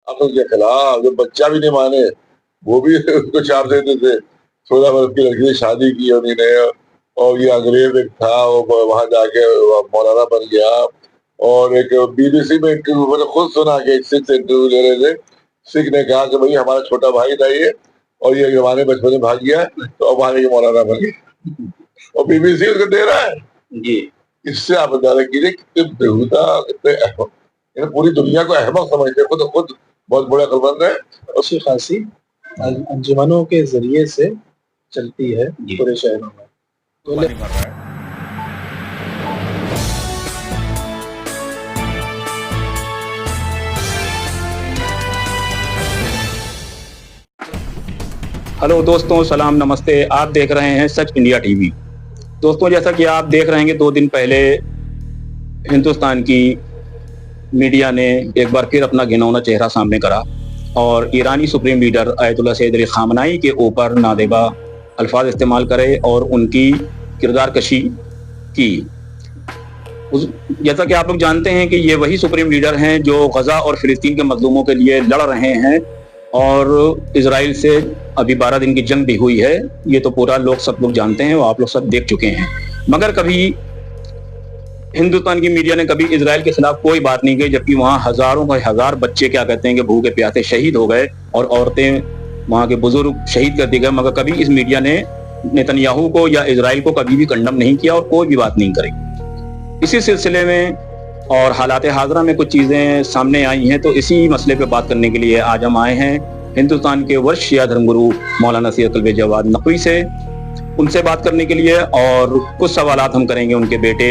عقل کے خلاف، جو بچہ بھی نہیں مانے وہ بھی اس کو چاپ دیتے تھے. 16 برس کی لڑکی سے شادی کی انہوں نے، اور یہ انگریز ایک تھا وہ وہاں جا کے مولانا بن گیا. اور ایک بی بی سی میں انٹرویو میں نے خود سنا کہ ایک سکھ انٹرویو لے رہے تھے. سکھ نے کہا کہ بھائی ہمارا چھوٹا بھائی تھا یہ، اور یہ ہمارے بچپن میں بھاگ گیا تو اب ہمارے مولانا بن گیا، اور بی بی سی اس کو دے رہا ہے جی. اس سے آپ اندازہ کیجیے کتنے بےہودہ، کتنے احمق، پوری دنیا کو احمق سمجھتے، خود بہت بڑے عقل مند ہے. اچھی خاصی انجمنوں کے ذریعے سے چلتی ہے پورے شہروں میں. ہلو دوستوں، سلام، نمستے. آپ دیکھ رہے ہیں سچ انڈیا ٹی وی. دوستوں، جیسا کہ آپ دیکھ رہے ہیں کہ 2 دن پہلے ہندوستان کی میڈیا نے ایک بار پھر اپنا گھناؤنا چہرہ سامنے کرا اور ایرانی سپریم لیڈر آیت اللہ سید علی خامنائی کے اوپر نادیبہ الفاظ استعمال کرے اور ان کی کردار کشی کی. جیسا کہ آپ لوگ جانتے ہیں کہ یہ وہی سپریم لیڈر ہیں جو غزہ اور فلسطین کے مظلوموں کے لیے لڑ رہے ہیں، اور اسرائیل سے ابھی 12 دن کی جنگ بھی ہوئی ہے. یہ تو پورا سب لوگ جانتے ہیں، وہ آپ لوگ سب دیکھ چکے ہیں. مگر کبھی ہندوستان کی میڈیا نے کبھی اسرائیل کے خلاف کوئی بات نہیں کی، جبکہ وہاں ہزاروں کا ہزار بچے کیا کہتے ہیں کہ بھوکے پیاسے شہید ہو گئے اور عورتیں، وہاں کے بزرگ شہید کر دیے گئے. مگر کبھی اس میڈیا نے نیتن یاہو کو یا اسرائیل کو کبھی بھی کنڈم نہیں کیا اور کوئی بھی بات نہیں کری. اسی سلسلے میں اور حالات حاضرہ میں کچھ چیزیں سامنے آئی ہیں، تو اسی مسئلے پہ بات کرنے کے لیے آج ہم آئے ہیں ہندوستان کے ورث شیعہ دھرم گرو مولانا سید قلب جواد نقوی سے، ان سے بات کرنے کے لیے، اور کچھ سوالات ہم کریں گے ان کے بیٹے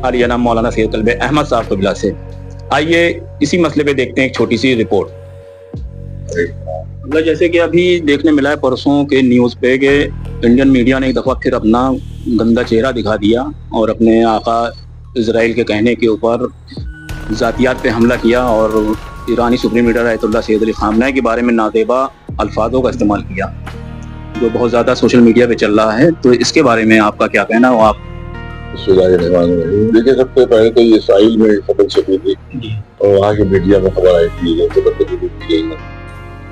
علی جناب مولانا سید قلب احمد صاحب قبلہ سے. آئیے اسی مسئلے پہ دیکھتے ہیں ایک چھوٹی سی رپورٹ. جیسے کہ ابھی دیکھنے ملا ہے پرسوں کے نیوز پہ کہ انڈین میڈیا نے ایک دفعہ پھر اپنا گندا چہرہ دکھا دیا اور اپنے آقا اسرائیل کے کہنے کے اوپر ذاتیات پہ حملہ کیا اور ایرانی سپریم لیڈر آیت اللہ سید علی خامنائی کے بارے میں نادیبہ الفاظوں کا استعمال کیا، جو بہت زیادہ سوشل میڈیا پہ چل رہا ہے. تو اس کے بارے میں آپ کا کیا کہنا ہے؟ آپ دیکھیں، سب سے پہلے تو یہ اسرائیل میں خبر چھپی تھی اور وہاں کی میڈیا میں خبر آئی تھی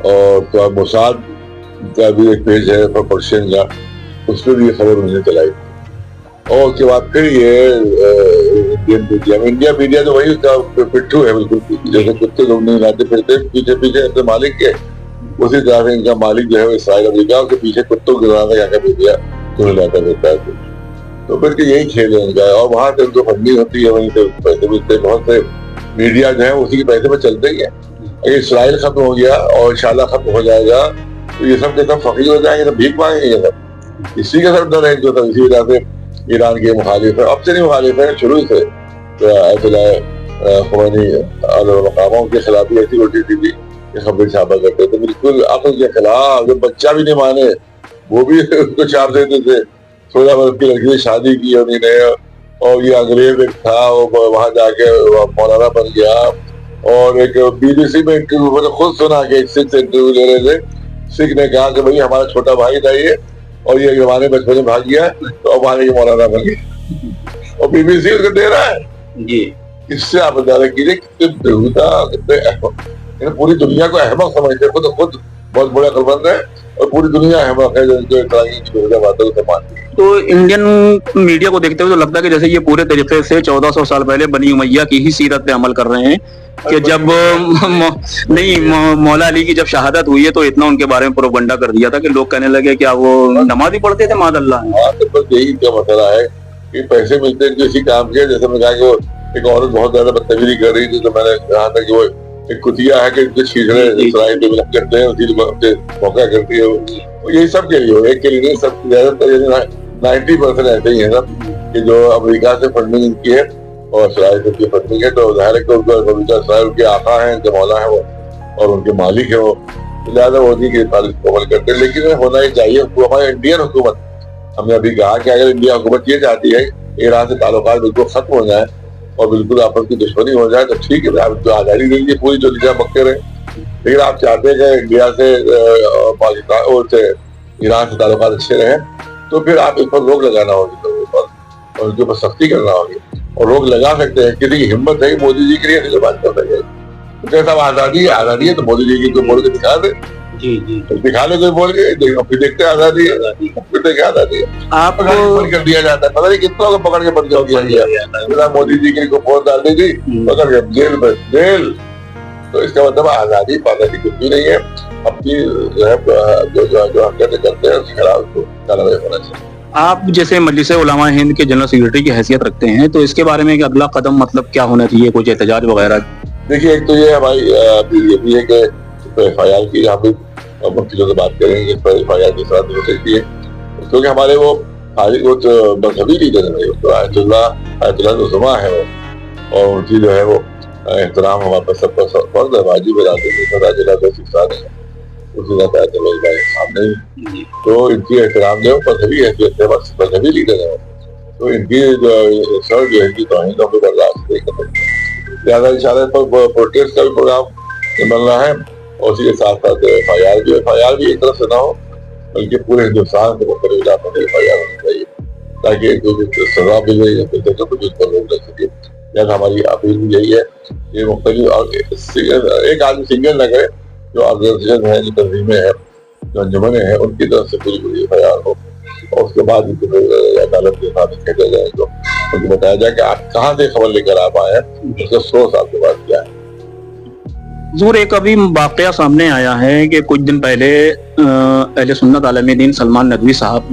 اور تو اب موساد کا بھی ایک پیج ہے پرشین کا، اس پہ بھی یہ خبر انہوں نے چلائی تھی. اور اس کے بعد پھر یہ انڈیا میڈیا تو وہی اس کا پٹھو ہے بالکل، جیسے کتے لوگ نہیں لاتے پھرتے پیچھے پیچھے اپنے مالک کے، اسی طرح سے ان کا مالک جو ہے اسرائیل امریکہ، اس کے پیچھے کتوں کے میڈیا جو لاتا رہتا ہے. تو پھر یہی کھیل ہے ان کا، اور وہاں سے ان کو فنڈنگ ہوتی ہے، وہیں سے پیسے ملتے ہیں. بہت سے میڈیا جو ہے اسی کے پیسے پہ چلتے ہی ہیں. اگر اسرائیل ختم ہو گیا اور انشاءاللہ ختم ہو جائے گا تو یہ سب کے سب فقیر ہو جائیں گے، سب بھیک مانگیں گے. یہ سب اسی کے سب ڈر ہے جو اسی وجہ سے ایران کے مخالف ہے، اب سے نہیں مخالف ہے، شروع سے آیت اللہ خمینی علیہ مقاموں کے خلاف ایسی الٹی سیدھی یہ خبریں چھاپا کرتے تھے، بالکل عقل کے خلاف. جو بچہ بھی نہیں مانے وہ بھی اس کو چھاپ دیتے تھے. 16 برس کی لڑکی سے شادی کی انہوں نے، اور یہ انگریز ایک تھا وہ وہاں جا کے مولانا بن گیا. اور ایک بی بی سی میں انٹرویو میں نے خود سنا کہ ایک سکھ انٹرویو لے رہے تھے. سکھ نے کہا کہ بھائی ہمارا چھوٹا بھائی تھا یہ، اور یہ ہمارے بچپن میں بھاگ گیا تو اب ہمارے مولانا بن گیا، اور بی بی سی اس کو دے رہا ہے جی. اس سے آپ اندازہ کیجیے کتنے بےہودہ، کتنے احمق، پوری دنیا کو احمق سمجھتے، خود بہت بڑے عقل مند ہے، اور پوری دنیا احمق ہے جو ان کو باتوں سے مانتی ہے. تو انڈین میڈیا کو دیکھتے ہوئے تو لگتا ہے کہ جیسے یہ پورے طریقے سے 1400 سال پہلے بنی امیہ کی ہی سیرت پہ عمل کر رہے ہیں کہ جب نہیں مولا علی کی جب شہادت ہوئی ہے تو اتنا ان کے بارے میں پروپگنڈا کر دیا تھا کہ لوگ کہنے لگے کیا وہ نماز ہی پڑھتے تھے معاذ اللہ. ہاں تو بس یہی کیا مسئلہ ہے کہ پیسے ملتے ہیں اسی کام کے. جیسے میں کہا کہ وہ ایک عورت بہت زیادہ بدتمیزی کر رہی تھی تو میں نے کہا تھا کہ وہ ایک کتیا ہے کہ ان کے چھیڑنے اسرائیل پہ ملک کرتے ہیں، اسی موقع کرتی ہے. یہی سب کے لیے، ایک کے لیے نہیں، سب زیادہ تر 90% ایسے ہی ہیں سب کہ جو امریکہ سے فنڈنگ ان کی ہے اور اسرائیل سے فنڈنگ ہے. تو ظاہر ہے کہ امریکہ اسرائیل کے آقا ہیں، ان کے مولا ہیں وہ، اور ان کے مالک ہیں وہ، زیادہ وہ نہیں کہ تعلق عمل کرتے. لیکن ہونا ہی چاہیے. ہماری انڈین حکومت، ہم نے ابھی کہا کہ اگر انڈیا حکومت یہ چاہتی ہے ایران سے تعلقات بالکل ختم ہو جائیں اور بالکل آپس کی دشمنی ہو جائے تو ٹھیک ہے، آپ جو آزادی دیں گے پوری جو نظام مکے رہے. لیکن آپ چاہتے ہیں کہ انڈیا سے پاکستان اور سے ایران سے تعلقات اچھے رہیں تو پھر آپ اس پر روک لگانا ہوگی اور ان کے اوپر سختی کرنا ہوگی. اور روک لگا سکتے ہیں، کسی کی ہمت ہے مودی جی کے لیے بات کر سکے तो कैसा आजादी है तो मोदी जी की कोई बोल के दिखा दे, जी जी दिखा ले कोई बोल के, फिर देखते हैं आजादी है, फिर देखे आजादी है। आप बंद कर दिया जाता है, पता नहीं कितनों को पकड़ के बंद कर दिया गया, मोदी जी की को फोन डाल दी थी, पकड़ के जेल में, जेल। तो इसका मतलब आजादी पाजादी कुछ भी नहीं है। अपनी जो है जो हरकतें करते हैं उसके खिलाफ उसको कार्रवाई होना चाहिए। आप जैसे मजलिस उलमा हिंद के जनरल सेक्रेटरी की हैसियत रखते हैं, तो इसके बारे में एक अगला कदम मतलब क्या होना चाहिए, कुछ एहतजाज वगैरह? देखिए, एक तो ये हमारी ये भी है कि FIR की यहाँ पे मुफ्तियों से बात करेंगे, FIR की साथ हो सकती है, क्योंकि हमारे वो मजहबी लीडर है, तो आयतुल्लाह उज़्मा है वो, और उनकी जो है वो एहतराम हमारे पास सबका फर्ज है, वाजिब है, उसी भाई सामने ही, तो इनकी एहतराम जो मजहबी हैसियत है, बस मजहबी लीडर है, तो इनकी सर जो है इनकी तौहीन को बर्दाश्त नहीं कर सकते। लिहाजा इंशाअल्लाह पर प्रोटेस्ट का भी प्रोग्राम बन रहा है, और उसी के साथ साथ FIR भी एक तरफ से ना हो, बल्कि पूरे हिंदुस्तान के मुख्तलिफ इलाकों में FIR होनी चाहिए, ताकि जो सजा मिल रही है तो कुछ उस पर रोक लग सके। लिहाजा हमारी अपील भी यही है कि मुख्तलिफ एक आदमी सिंगल न करे, जो ऑर्गेनाइजेशन है, जो तंजीमें हैं, जो अंजुमनें हैं, उनकी तरफ से पूरी FIR हो, और उसके बाद अदालत के साथ भेजा जाए, तो उनको बताया जाए कि आप कहाँ से खबर लेकर आप आए हैं, उसका सोर्स आपके पास क्या है। ज़रूर एक अभी वाक़या सामने आया है कि कुछ दिन पहले अहले सुन्नत आलमी दीन सलमान नदवी साहब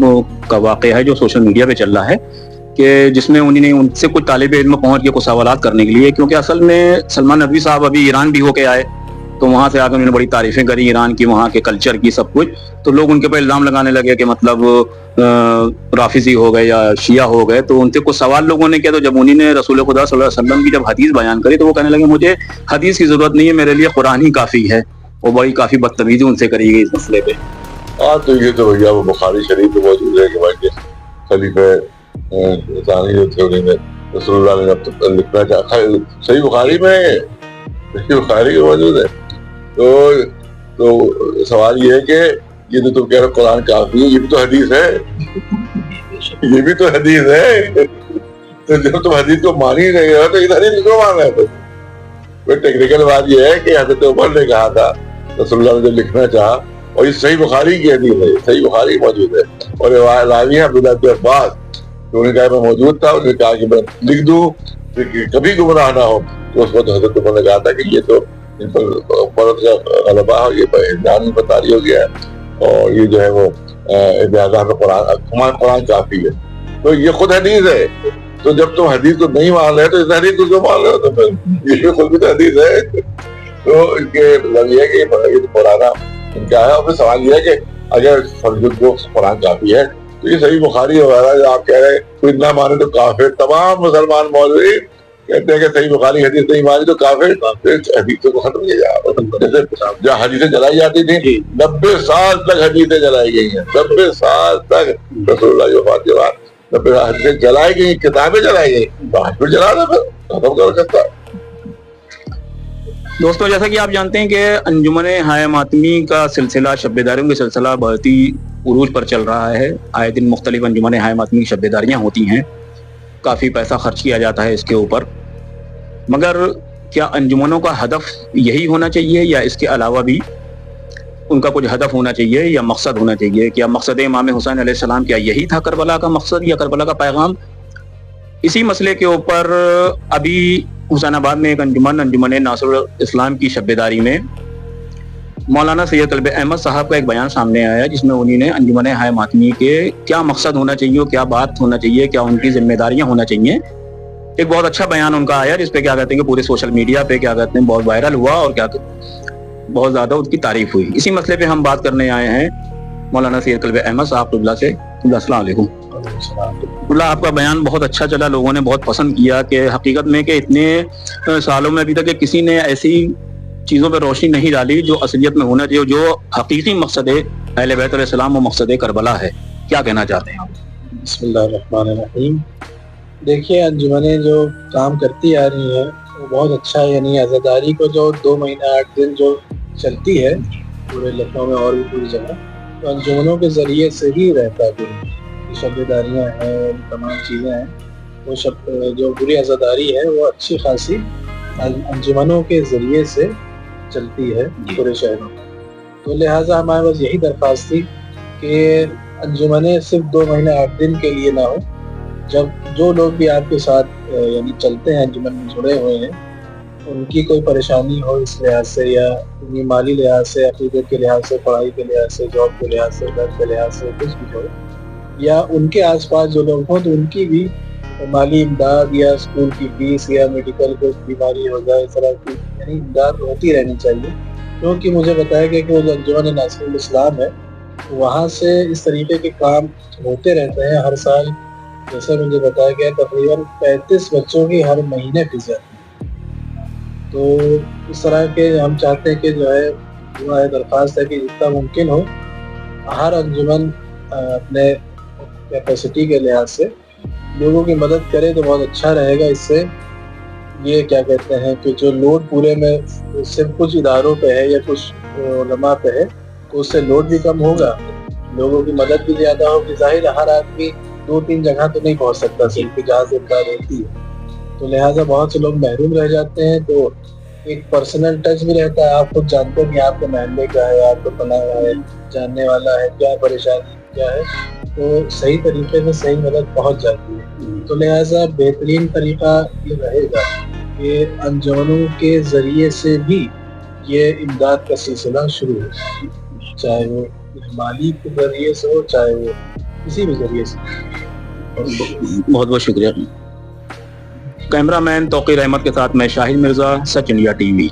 का वाक़या है जो सोशल मीडिया पे चल रहा है, कि जिसमें उन्होंने उनसे कुछ तालिब इल्म पहुंच के कुछ सवालात करने के लिए, क्योंकि असल में सलमान नदवी साहब अभी ईरान भी होके आए, तो वहां से आकर उन्होंने बड़ी तारीफें करी ईरान की, वहां के कल्चर की, सब कुछ। तो लोग उनके ऊपर इल्जाम लगाने लगे कि मतलब राफिजी हो गए या शिया हो गए। तो उनसे कुछ सवाल लोगों ने किया, तो जब उन्होंने रसूल खुदा सल्लल्लाहु अलैहि वसल्लम की जब हदीस बयान करी, तो वो कहने लगे मुझे हदीस की जरूरत नहीं है, मेरे लिए कुरान ही काफी है। वो बड़ी काफी बदतमीजी उनसे करी गई इस मसले पे। तो ये तो भैया वो बुखारी शरीफ में मौजूद है कि भाई खलीफे सानी जो थे उन्होंने रसूलुल्लाह ने जब लिखना चाहा, सही बुखारी में मौजूद है। तो सवाल ये है कि ये तो तुम कह रहे हो कुरान काफी है, ये भी तो हदीस है, ये भी तो हदीस है। तो जब तुम हदीस को मान ही नहीं हो तो इधर ही क्यों मान रहे हो? कोई टेक्निकल बात ये है कि हज़रत उमर ने कहा था, रसूलुल्लाह ने जब लिखना चाहा, और ये सही बुखारी की हदीस है, सही बुखारी मौजूद है, और रावी है अब्दुल्लाह इब्न अब्बास, तो उन्होंने कहा मैं मौजूद था, उन्होंने कहा कि मैं लिख दूं कभी गुमराह ना हो। तो उस वक्त हज़रत उमर ने कहा था कि ये तो इन पर फर्ज का गलबा हो, ये जान पर तारी हो गया है, और ये जो है वो कुरान काफी है। तो ये खुद हदीस है, तो जब तुम हदीस को नहीं मान रहे तो इस हदीस को क्यों मान रहे हो? तो फिर ये खुद भी तो हदीस है। तो इनके मतलब ये है कि ये तो पुराना इनका है। और फिर सवाल ये है कि अगर फर्जुद को कुरान काफी है, तो ये सही बुखारी वगैरह जो आप कह रहे हैं कोई ना माने तो काफिर, तमाम मुसलमान मौलवी कहते हैं कि सही बुखारी हदीस नहीं मानी तो काफिर, हदीसों को खत्म किया जाए। जैसे जहाँ हदीसें जलाई जाती थी, 90 साल तक हदीसें जलाई गई हैं, 90 साल तक रसूलुल्लाह की वफात के बाद 90 हदीसें जलाई गई, किताबें जलाई गई, तो फिर जला दो, फिर खत्म कर सकता। दोस्तों, जैसा कि आप जानते हैं कि अंजुमन हाय मातमी का सिलसिला, शब्बेदारियों का सिलसिला बहुत ही उरूज पर चल रहा है। आए दिन मुख्तलिफ अंजुमन हाय मातमी की शब्बेदारियाँ होती हैं, काफ़ी पैसा खर्च किया जाता है इसके ऊपर। मगर क्या अंजुमनों का हदफ यही होना चाहिए या इसके अलावा भी उनका कुछ हदफ होना चाहिए या मकसद होना चाहिए? क्या मकसद इमाम हुसैन अलैहिस्सलाम क्या यही था करबला का मकसद या करबला का पैगाम? इसी मसले के ऊपर अभी हुसैनाबाद में एक अंजुमन नासिरुल इस्लाम की शब्बेदारी में मौलाना सैयद कल्ब अहमद साहब का एक बयान सामने आया, जिसमें उन्होंने अंजुमन हाय मातमी के क्या मकसद होना चाहिए, क्या बात होना चाहिए, क्या उनकी जिम्मेदारियां होना चाहिए, एक बहुत अच्छा बयान उनका आया, जिसपे क्या कहते हैं कि पूरे सोशल मीडिया पे क्या कहते हैं बहुत वायरल हुआ और क्या बहुत ज्यादा उसकी तारीफ हुई। इसी मसले पे हम बात करने आए हैं मौलाना सैयद कल्ब अहमद साहब से। अस्सलाम वालेकुम। आपका बयान बहुत अच्छा चला, लोगों ने बहुत पसंद किया कि हकीकत में कि इतने सालों में अभी तक किसी ने ऐसी चीज़ों पर रोशनी नहीं डाली जो असलियत में होना चाहिए, जो हकीकी मकसद अहले बैत अलैहिस्सलाम और मकसद करबला है। क्या कहना चाहते हैं आप? बिस्मिल्लाहिर्रहमानिर्रहीम। देखिए, अंजुमनें जो काम करती आ रही हैं वो बहुत अच्छा है। यानी आज़ादारी को जो 2 महीना 8 दिन जो चलती है पूरे लखनऊ में और भी पूरी जगह, तो अंजुमनों के ज़रिए से ही रहता है। पूरी शब्बेदारियाँ हैं, तमाम चीज़ें हैं, वो जो पूरी आज़ादारी है वो अच्छी खासी अंजुमनों के ज़रिए से चलती है पूरे शहरों में। तो लिहाजा हमारे पास यही दरख्वास्त थी कि अंजुमनें सिर्फ 2 महीने 8 दिन के लिए ना हो। जब जो लोग भी आपके साथ यानी चलते हैं, अंजुमन में जुड़े हुए हैं, उनकी कोई परेशानी हो इस लिहाज से या उनकी माली लिहाज से, अक़ीदत के लिहाज से, पढ़ाई के लिहाज से, जॉब के लिहाज से, घर के लिहाज से, कुछ भी हो, या उनके आसपास जो लोग हों तो उनकी भी माली इमदाद या स्कूल की फीस या मेडिकल कोई बीमारी हो जाए, इस तरह की यानी इमदाद होती रहनी चाहिए। क्योंकि मुझे बताया गया कि वो जो अंजुमन नासिरुल इस्लाम है, वहाँ से इस तरीके के काम होते रहते हैं हर साल। जैसे मुझे बताया गया तकरीबन 35 बच्चों की हर महीने फीस जाती है। तो इस तरह के हम चाहते हैं कि जो है हमारी दरख्वास्त है कि जितना मुमकिन हो हर अंजुमन अपने कैपेसिटी के लिहाज से लोगों की मदद करे तो बहुत अच्छा रहेगा। इससे ये क्या कहते हैं कि जो लोड पूरे में सिर्फ कुछ इदारों पे है या कुछ उलमा पे है, तो उससे लोड भी कम होगा, लोगों की मदद भी ज़्यादा होगी। ज़ाहिर हर आदमी 2-3 जगह तो नहीं पहुंच सकता सिर्फ जहाँ से इमदाद होती है, तो लिहाजा बहुत से लोग महरूम रह जाते हैं। तो एक पर्सनल टच भी रहता है, आप खुद जानते हैं कि आपके महल्ले क्या है, आपको पता है, जानने वाला है, क्या परेशानी क्या है, तो सही तरीके से सही मदद पहुंच जाती है। तो लिहाजा बेहतरीन तरीका ये रहेगा कि अंजुमनों के ज़रिए से भी ये इमदाद का सिलसिला शुरू हो, चाहे वो माली के ज़रिए से हो, चाहे वो किसी भी ज़रिए से। बहुत बहुत शुक्रिया। कैमरामैन तौकीर अहमद के साथ मैं शाहिद मिर्ज़ा, सच इंडिया टीवी।